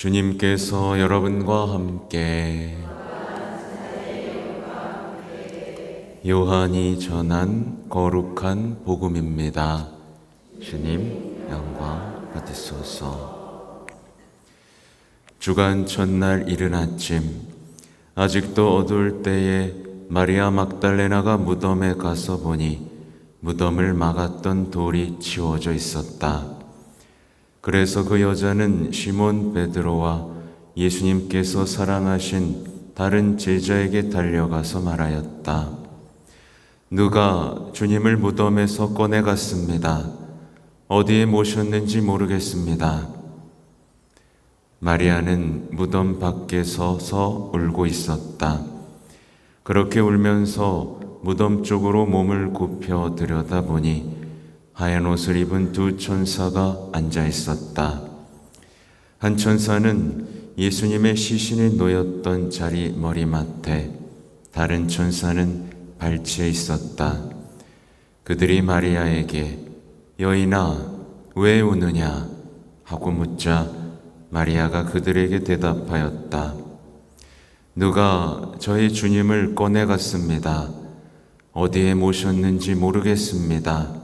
주님께서 여러분과 함께 요한이 전한 거룩한 복음입니다. 주님 영광 받으소서. 주간 첫날 이른 아침, 아직도 어두울 때에 마리아 막달레나가 무덤에 가서 보니 무덤을 막았던 돌이 치워져 있었다. 그래서 그 여자는 시몬 베드로와 예수님께서 사랑하신 다른 제자에게 달려가서 말하였다. 누가 주님을 무덤에서 꺼내갔습니다. 어디에 모셨는지 모르겠습니다. 마리아는 무덤 밖에 서서 울고 있었다. 그렇게 울면서 무덤 쪽으로 몸을 굽혀 들여다보니 하얀 옷을 입은 두 천사가 앉아 있었다. 한 천사는 예수님의 시신이 놓였던 자리 머리맡에, 다른 천사는 발치에 있었다. 그들이 마리아에게 여인아 왜 우느냐 하고 묻자 마리아가 그들에게 대답하였다. 누가 저희 주님을 꺼내갔습니다. 어디에 모셨는지 모르겠습니다.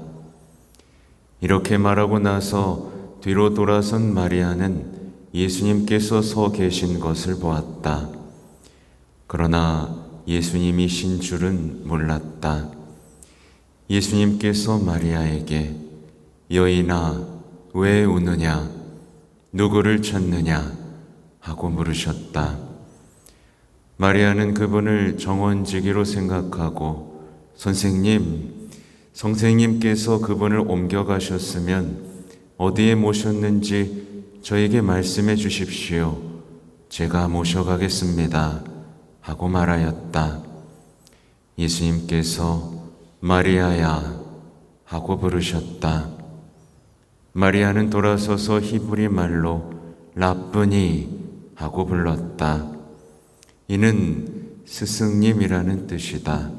이렇게 말하고 나서 뒤로 돌아선 마리아는 예수님께서 서 계신 것을 보았다. 그러나 예수님이신 줄은 몰랐다. 예수님께서 마리아에게 여인아 왜 우느냐 누구를 찾느냐 하고 물으셨다. 마리아는 그분을 정원지기로 생각하고 선생님께서 그분을 옮겨가셨으면 어디에 모셨는지 저에게 말씀해 주십시오. 제가 모셔가겠습니다. 하고 말하였다. 예수님께서 마리아야 하고 부르셨다. 마리아는 돌아서서 히브리 말로 라쁘니 하고 불렀다. 이는 스승님이라는 뜻이다.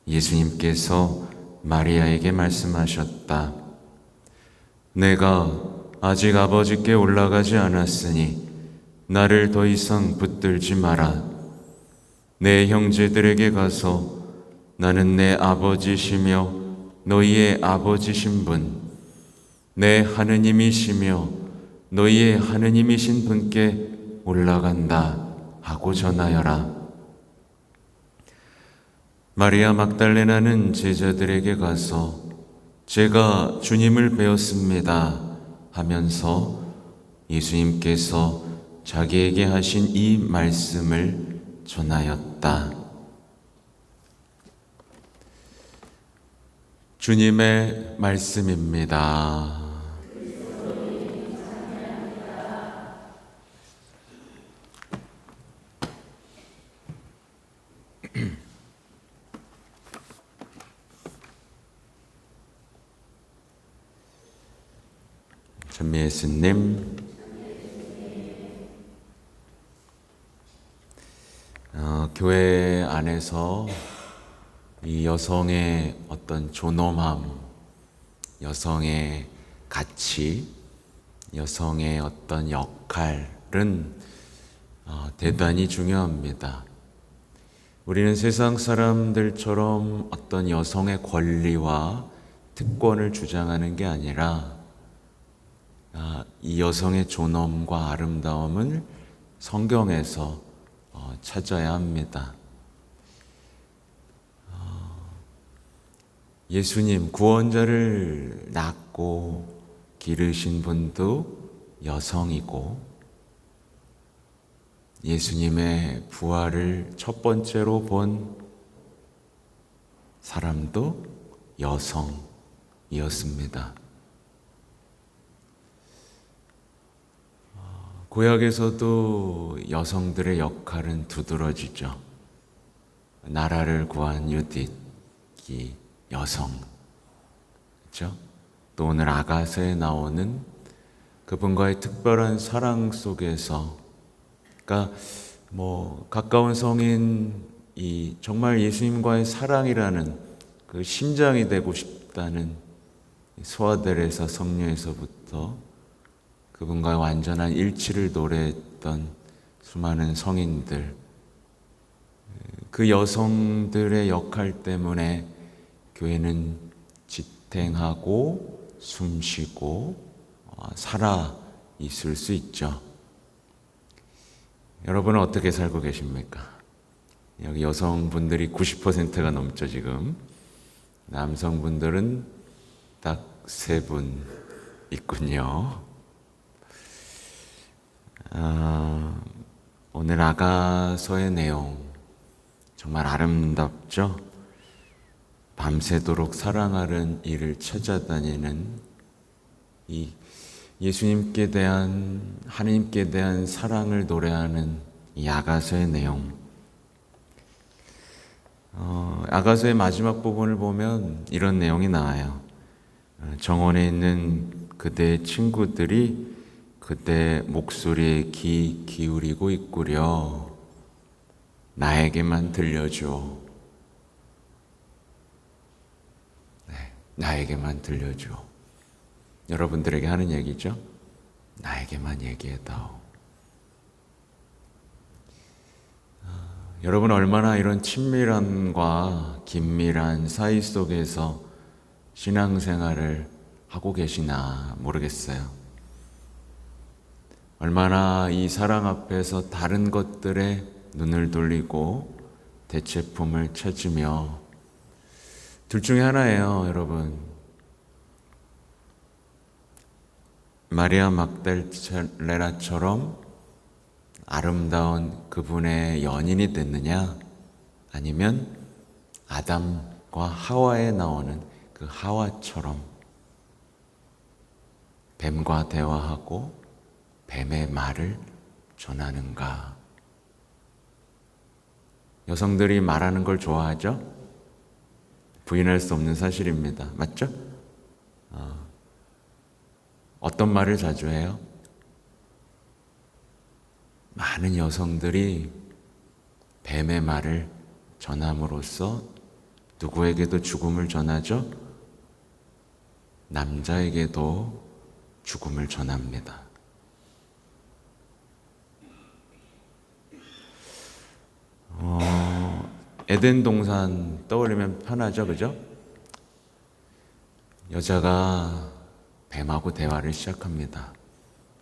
예수님께서 마리아에게 말씀하셨다. 내가 아직 아버지께 올라가지 않았으니 나를 더 이상 붙들지 마라. 내 형제들에게 가서 나는 내 아버지시며 너희의 아버지신 분, 내 하느님이시며 너희의 하느님이신 분께 올라간다 하고 전하여라. 마리아 막달레나는 제자들에게 가서 제가 주님을 배웠습니다 하면서 예수님께서 자기에게 하신 이 말씀을 전하였다. 주님의 말씀입니다. 전미 예수님, 교회 안에서 이 여성의 어떤 존엄함, 여성의 가치, 여성의 어떤 역할은 대단히 중요합니다. 우리는 세상 사람들처럼 어떤 여성의 권리와 특권을 주장하는 게 아니라 이 여성의 존엄과 아름다움을 성경에서 찾아야 합니다. 예수님 구원자를 낳고 기르신 분도 여성이고 예수님의 부활을 첫 번째로 본 사람도 여성이었습니다. 구약에서도 여성들의 역할은 두드러지죠. 나라를 구한 유딕이 여성, 그렇죠? 또 오늘 아가서에 나오는 그분과의 특별한 사랑 속에서, 그러니까 가까운 성인이 정말 예수님과의 사랑이라는 그 심장이 되고 싶다는 소아데레사 성녀에서부터 그분과 완전한 일치를 노래했던 수많은 성인들, 그 여성들의 역할 때문에 교회는 지탱하고 숨쉬고 살아 있을 수 있죠. 여러분은 어떻게 살고 계십니까? 여기 여성분들이 90%가 넘죠, 지금. 남성분들은 딱 3분 있군요. 오늘 아가서의 내용 정말 아름답죠? 밤새도록 사랑하는 이를 찾아다니는 이 예수님께 대한, 하나님께 대한 사랑을 노래하는 이 아가서의 내용. 아가서의 마지막 부분을 보면 이런 내용이 나와요. 정원에 있는 그대의 친구들이 그대 목소리에 귀 기울이고 있구려. 나에게만 들려줘. 네, 나에게만 들려줘. 여러분들에게 하는 얘기죠. 나에게만 얘기해다오. 여러분 얼마나 이런 친밀함과 긴밀한 사이 속에서 신앙생활을 하고 계시나 모르겠어요. 얼마나 이 사랑 앞에서 다른 것들에 눈을 돌리고 대체품을 찾으며, 둘 중에 하나예요, 여러분. 마리아 막달레나처럼 아름다운 그분의 연인이 됐느냐, 아니면 아담과 하와에 나오는 그 하와처럼 뱀과 대화하고 뱀의 말을 전하는가. 여성들이 말하는 걸 좋아하죠? 부인할 수 없는 사실입니다. 맞죠? 어떤 말을 자주 해요? 많은 여성들이 뱀의 말을 전함으로써 누구에게도 죽음을 전하죠? 남자에게도 죽음을 전합니다. 에덴 동산 떠올리면 편하죠, 그죠? 여자가 뱀하고 대화를 시작합니다.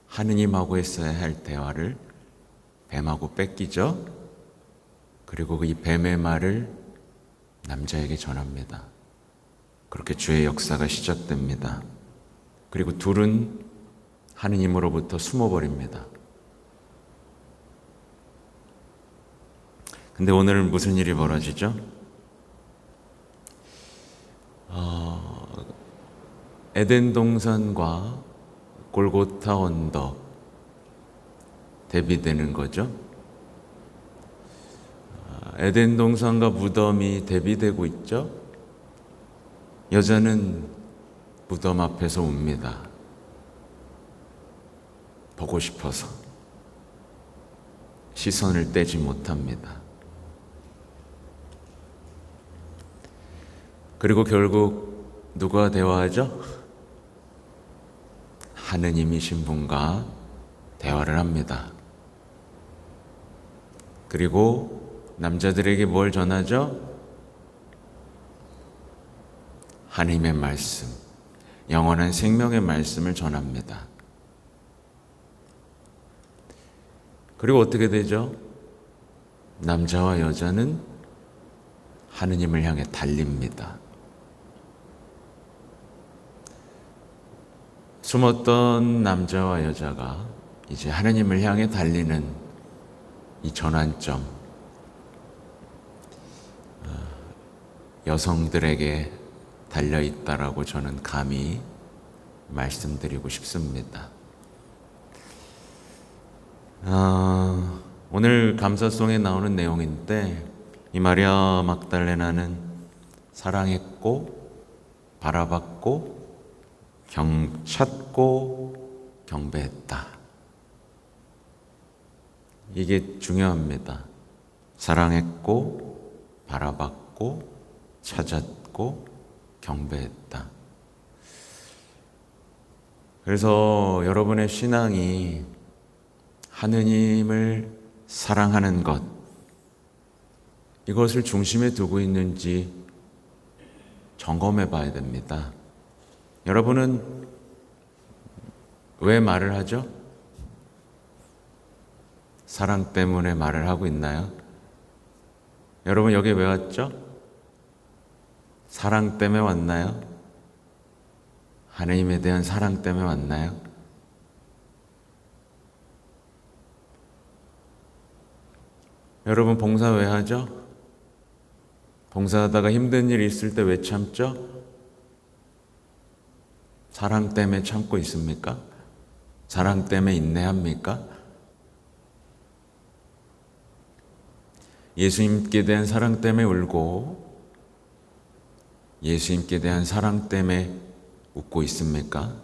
하느님하고 했어야 할 대화를 뱀하고 뺏기죠. 그리고 이 뱀의 말을 남자에게 전합니다. 그렇게 주의 역사가 시작됩니다. 그리고 둘은 하느님으로부터 숨어버립니다. 근데 오늘 무슨 일이 벌어지죠? 에덴 동산과 골고타 언덕 대비되는 거죠. 에덴 동산과 무덤이 대비되고 있죠. 여자는 무덤 앞에서 웁니다. 보고 싶어서 시선을 떼지 못합니다. 그리고 결국 누가 대화하죠? 하느님이신 분과 대화를 합니다. 그리고 남자들에게 뭘 전하죠? 하나님의 말씀, 영원한 생명의 말씀을 전합니다. 그리고 어떻게 되죠? 남자와 여자는 하느님을 향해 달립니다. 숨었던 남자와 여자가 이제 하느님을 향해 달리는 이 전환점, 여성들에게 달려있다라고 저는 감히 말씀드리고 싶습니다. 오늘 감사송에 나오는 내용인데, 이 마리아 막달레나는 사랑했고 바라봤고 찾고 경배했다. 이게 중요합니다. 사랑했고 바라봤고 찾았고 경배했다. 그래서 여러분의 신앙이 하느님을 사랑하는 것, 이것을 중심에 두고 있는지 점검해 봐야 됩니다. 여러분은 왜 말을 하죠? 사랑 때문에 말을 하고 있나요? 여러분 여기 왜 왔죠? 사랑 때문에 왔나요? 하느님에 대한 사랑 때문에 왔나요? 여러분 봉사 왜 하죠? 봉사하다가 힘든 일 있을 때 왜 참죠? 사랑 때문에 참고 있습니까? 사랑 때문에 인내합니까? 예수님께 대한 사랑 때문에 울고 예수님께 대한 사랑 때문에 웃고 있습니까?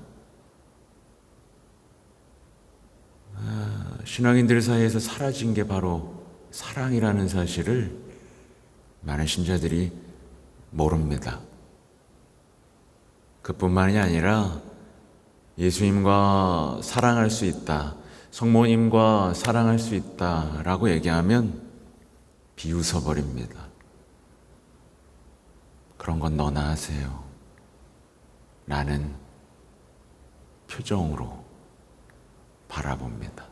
신앙인들 사이에서 사라진 게 바로 사랑이라는 사실을 많은 신자들이 모릅니다. 그뿐만이 아니라 예수님과 사랑할 수 있다, 성모님과 사랑할 수 있다라고 얘기하면 비웃어 버립니다. 그런 건 너나 하세요. 라는 표정으로 바라봅니다.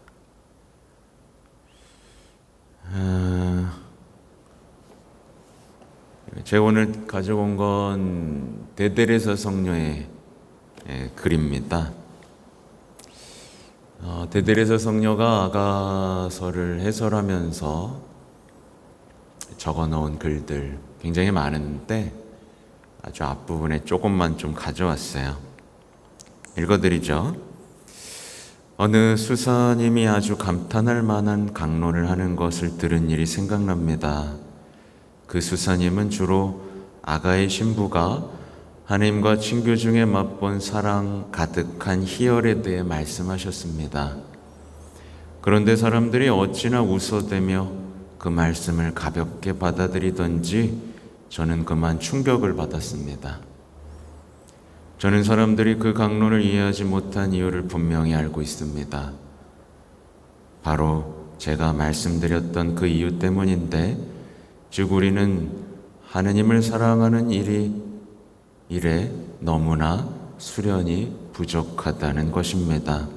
제가 오늘 가져온 건 데데레서 성녀의 글입니다. 데데레서 성녀가 아가서를 해설하면서 적어놓은 글들 굉장히 많은데 아주 앞부분에 조금만 좀 가져왔어요. 읽어드리죠. 어느 수사님이 아주 감탄할 만한 강론을 하는 것을 들은 일이 생각납니다. 그 수사님은 주로 아가의 신부가 하나님과 친교 중에 맛본 사랑 가득한 희열에 대해 말씀하셨습니다. 그런데 사람들이 어찌나 웃어대며 그 말씀을 가볍게 받아들이던지 저는 그만 충격을 받았습니다. 저는 사람들이 그 강론을 이해하지 못한 이유를 분명히 알고 있습니다. 바로 제가 말씀드렸던 그 이유 때문인데, 즉 우리는 하느님을 사랑하는 일에 너무나 수련이 부족하다는 것입니다.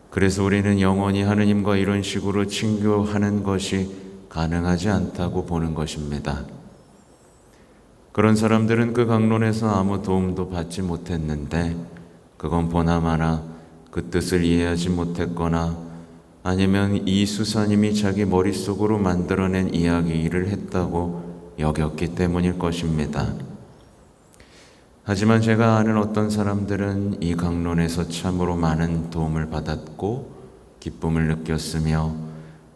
그래서 우리는 영원히 하느님과 이런 식으로 친교하는 것이 가능하지 않다고 보는 것입니다. 그런 사람들은 그 강론에서 아무 도움도 받지 못했는데 그건 보나마나 그 뜻을 이해하지 못했거나 아니면 이 수사님이 자기 머릿속으로 만들어낸 이야기를 했다고 여겼기 때문일 것입니다. 하지만 제가 아는 어떤 사람들은 이 강론에서 참으로 많은 도움을 받았고 기쁨을 느꼈으며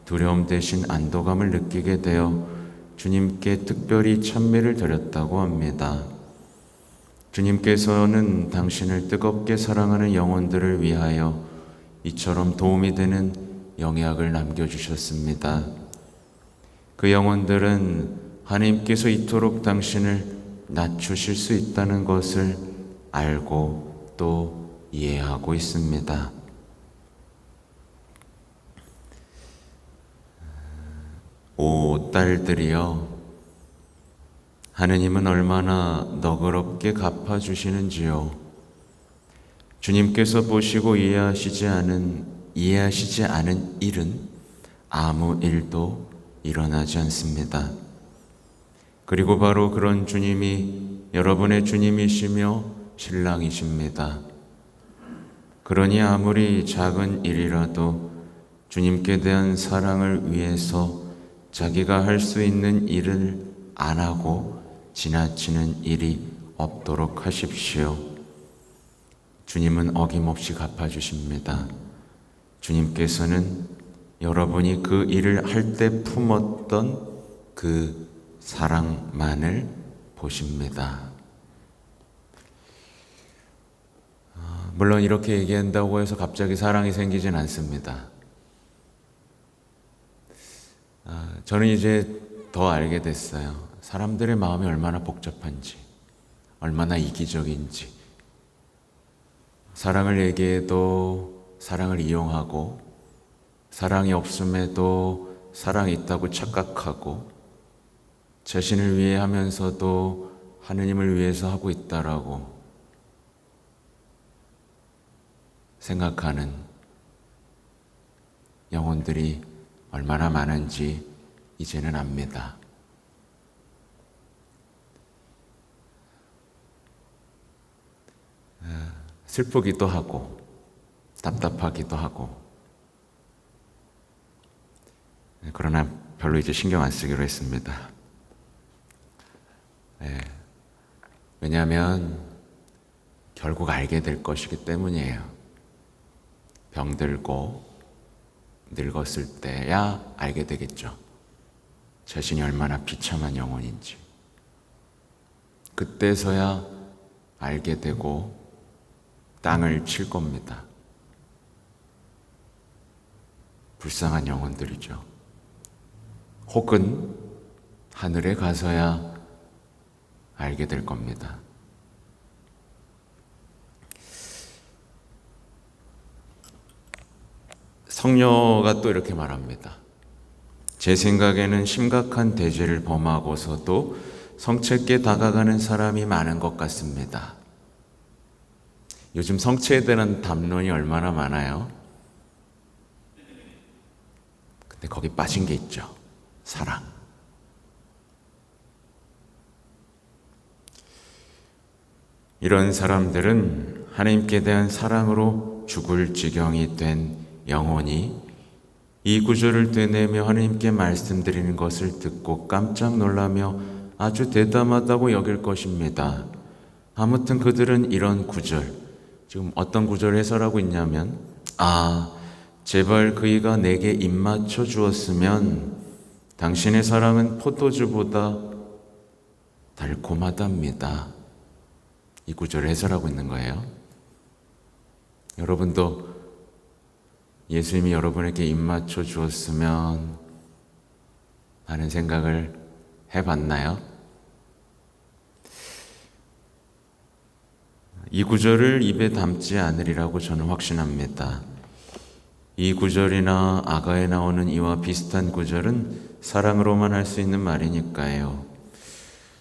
두려움 대신 안도감을 느끼게 되어 주님께 특별히 찬미를 드렸다고 합니다. 주님께서는 당신을 뜨겁게 사랑하는 영혼들을 위하여 이처럼 도움이 되는 영약을 남겨주셨습니다. 그 영혼들은 하나님께서 이토록 당신을 낮추실 수 있다는 것을 알고 또 이해하고 있습니다. 오 딸들이여, 하느님은 얼마나 너그럽게 갚아주시는지요. 주님께서 보시고 이해하시지 않은 일은 아무 일도 일어나지 않습니다. 그리고 바로 그런 주님이 여러분의 주님이시며 신랑이십니다. 그러니 아무리 작은 일이라도 주님께 대한 사랑을 위해서 자기가 할 수 있는 일을 안 하고 지나치는 일이 없도록 하십시오. 주님은 어김없이 갚아주십니다. 주님께서는 여러분이 그 일을 할 때 품었던 그 사랑만을 보십니다. 물론 이렇게 얘기한다고 해서 갑자기 사랑이 생기진 않습니다. 저는 이제 더 알게 됐어요. 사람들의 마음이 얼마나 복잡한지, 얼마나 이기적인지. 사랑을 얘기해도 사랑을 이용하고, 사랑이 없음에도 사랑이 있다고 착각하고, 자신을 위해 하면서도 하느님을 위해서 하고 있다라고 생각하는 영혼들이 얼마나 많은지 이제는 압니다. 슬프기도 하고 답답하기도 하고, 그러나 별로 이제 신경 안 쓰기로 했습니다. 왜냐하면 결국 알게 될 것이기 때문이에요. 병들고 늙었을 때야 알게 되겠죠. 자신이 얼마나 비참한 영혼인지. 그때서야 알게 되고 땅을 칠 겁니다. 불쌍한 영혼들이죠. 혹은 하늘에 가서야 알게 될 겁니다. 성녀가 또 이렇게 말합니다. 제 생각에는 심각한 대죄를 범하고서도 성체께 다가가는 사람이 많은 것 같습니다. 요즘 성체에 대한 담론이 얼마나 많아요? 근데 거기 빠진 게 있죠. 사랑. 이런 사람들은 하나님께 대한 사랑으로 죽을 지경이 된 영혼이 이 구절을 되뇌며 하나님께 말씀드리는 것을 듣고 깜짝 놀라며 아주 대담하다고 여길 것입니다. 아무튼 그들은 이런 구절, 지금 어떤 구절을 해설하고 있냐면, 제발 그이가 내게 입맞춰 주었으면 당신의 사랑은 포도주보다 달콤하답니다. 이 구절을 해설하고 있는 거예요. 여러분도 예수님이 여러분에게 입맞춰 주었으면 하는 생각을 해봤나요? 이 구절을 입에 담지 않으리라고 저는 확신합니다. 이 구절이나 아가에 나오는 이와 비슷한 구절은 사랑으로만 할 수 있는 말이니까요.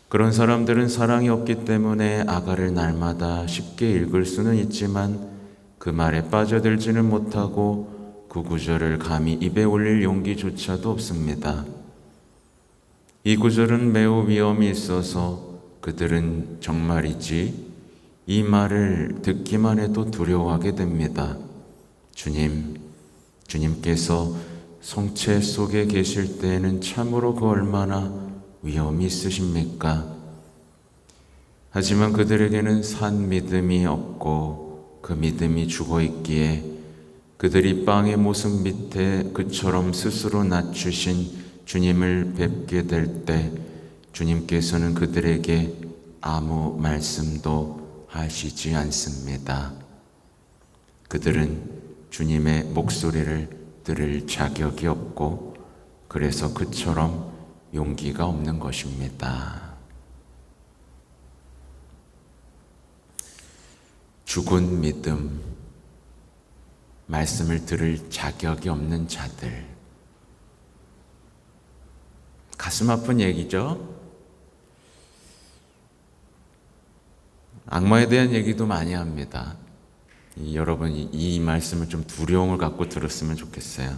그런 사람들은 사랑이 없기 때문에 아가를 날마다 쉽게 읽을 수는 있지만 그 말에 빠져들지는 못하고 그 구절을 감히 입에 올릴 용기조차도 없습니다. 이 구절은 매우 위험이 있어서 그들은 정말이지 이 말을 듣기만 해도 두려워하게 됩니다. 주님께서 성체 속에 계실 때에는 참으로 그 얼마나 위험이 있으십니까? 하지만 그들에게는 산 믿음이 없고 그 믿음이 죽어 있기에 그들이 빵의 모습 밑에 그처럼 스스로 낮추신 주님을 뵙게 될 때 주님께서는 그들에게 아무 말씀도 하시지 않습니다. 그들은 주님의 목소리를 들을 자격이 없고 그래서 그처럼 용기가 없는 것입니다. 죽은 믿음, 말씀을 들을 자격이 없는 자들. 가슴 아픈 얘기죠? 악마에 대한 얘기도 많이 합니다. 여러분이 이 말씀을 좀 두려움을 갖고 들었으면 좋겠어요.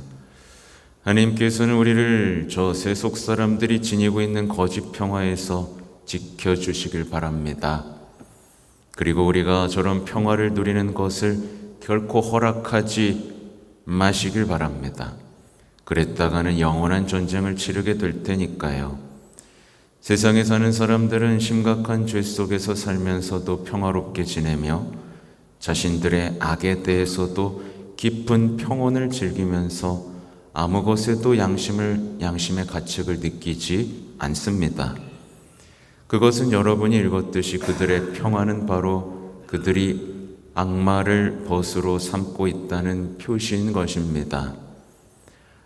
하나님께서는 우리를 저 세속 사람들이 지니고 있는 거짓 평화에서 지켜주시길 바랍니다. 그리고 우리가 저런 평화를 누리는 것을 결코 허락하지 마시길 바랍니다. 그랬다가는 영원한 전쟁을 치르게 될 테니까요. 세상에 사는 사람들은 심각한 죄 속에서 살면서도 평화롭게 지내며 자신들의 악에 대해서도 깊은 평온을 즐기면서 아무 것에도 양심의 가책을 느끼지 않습니다. 그것은 여러분이 읽었듯이 그들의 평화는 바로 그들이 악마를 벗으로 삼고 있다는 표시인 것입니다.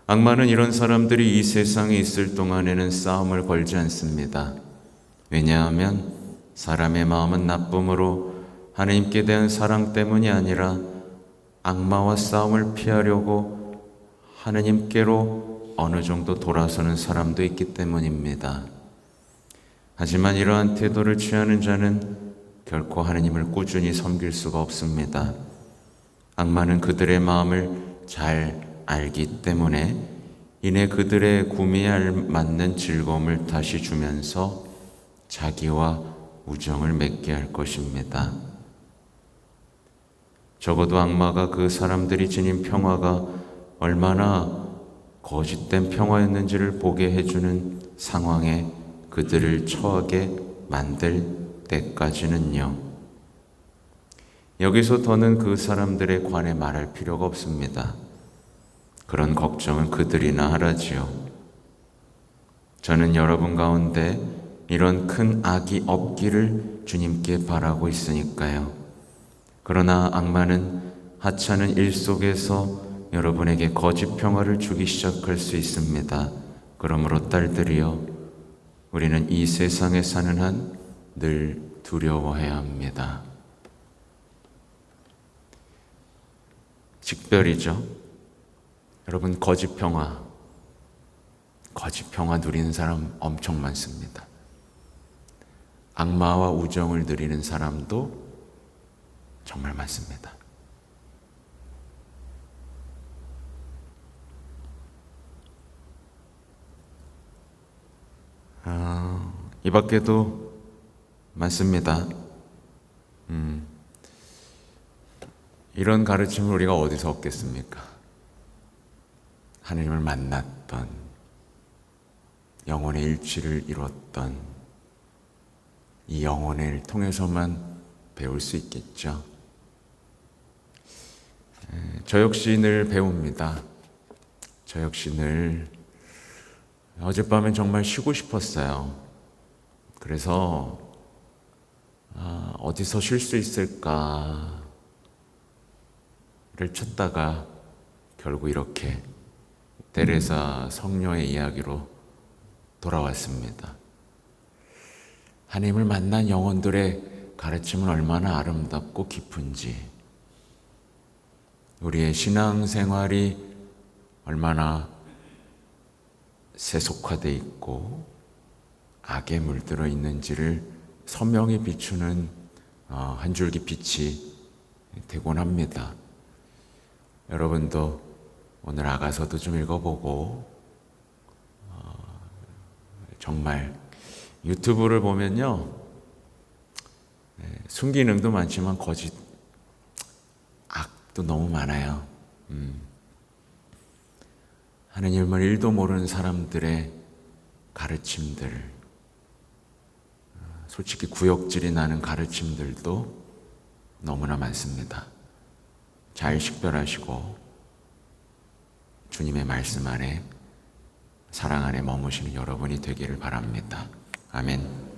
악마는 이런 사람들이 이 세상에 있을 동안에는 싸움을 걸지 않습니다. 왜냐하면 사람의 마음은 나쁨으로 하나님께 대한 사랑 때문이 아니라 악마와 싸움을 피하려고 하나님께로 어느 정도 돌아서는 사람도 있기 때문입니다. 하지만 이러한 태도를 취하는 자는 결코 하나님을 꾸준히 섬길 수가 없습니다. 악마는 그들의 마음을 잘 알기 때문에 이내 그들의 구미에 알맞는 즐거움을 다시 주면서 자기와 우정을 맺게 할 것입니다. 적어도 악마가 그 사람들이 지닌 평화가 얼마나 거짓된 평화였는지를 보게 해주는 상황에 그들을 처하게 만들 때까지는요. 여기서 더는 그 사람들에 관해 말할 필요가 없습니다. 그런 걱정은 그들이나 하라지요. 저는 여러분 가운데 이런 큰 악이 없기를 주님께 바라고 있으니까요. 그러나 악마는 하찮은 일 속에서 여러분에게 거짓 평화를 주기 시작할 수 있습니다. 그러므로 딸들이여, 우리는 이 세상에 사는 한 늘 두려워해야 합니다. 직별이죠. 여러분, 거짓 평화 누리는 사람 엄청 많습니다. 악마와 우정을 누리는 사람도 정말 많습니다. 이 밖에도 많습니다. 이런 가르침을 우리가 어디서 얻겠습니까? 하나님을 만났던, 영혼의 일치를 이뤘던 이 영혼을 통해서만 배울 수 있겠죠. 저 역시 늘 배웁니다. 저 역시 늘 어젯밤엔 정말 쉬고 싶었어요. 그래서 어디서 쉴 수 있을까를 찾다가 결국 이렇게 데레사 성녀의 이야기로 돌아왔습니다. 하나님을 만난 영혼들의 가르침은 얼마나 아름답고 깊은지, 우리의 신앙생활이 얼마나 세속화되어 있고 악에 물들어 있는지를 선명히 비추는 한 줄기 빛이 되곤 합니다. 여러분도 오늘 아가서도 좀 읽어보고, 정말 유튜브를 보면요, 순기능도 많지만 거짓 악도 너무 많아요. 하나님을 일도 모르는 사람들의 가르침들, 솔직히 구역질이 나는 가르침들도 너무나 많습니다. 잘 식별하시고 주님의 말씀 안에, 사랑 안에 머무시는 여러분이 되기를 바랍니다. 아멘.